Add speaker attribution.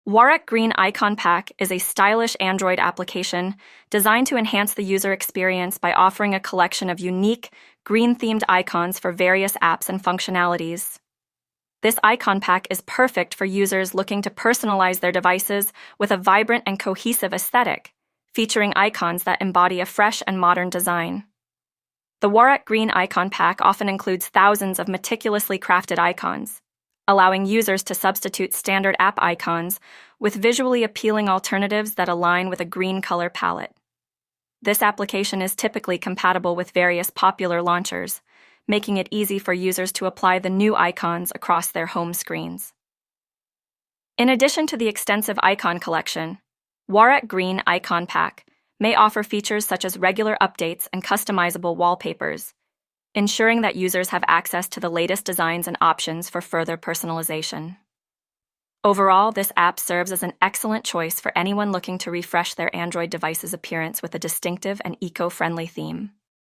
Speaker 1: Warak Green Icon Pack is a stylish Android application designed to enhance the user experience by offering a collection of unique, green-themed icons for various apps and functionalities. This icon pack is perfect for users looking to personalize their devices with a vibrant and cohesive aesthetic, featuring icons that embody a fresh and modern design. The Warak Green Icon Pack often includes thousands of meticulously crafted icons, allowing users to substitute standard app icons with visually appealing alternatives that align with a green color palette. This application is typically compatible with various popular launchers, making it easy for users to apply the new icons across their home screens. In addition to the extensive icon collection, Warak Green Icon Pack may offer features such as regular updates and customizable wallpapers, ensuring that users have access to the latest designs and options for further personalization. Overall, this app serves as an excellent choice for anyone looking to refresh their Android device's appearance with a distinctive and eco-friendly theme.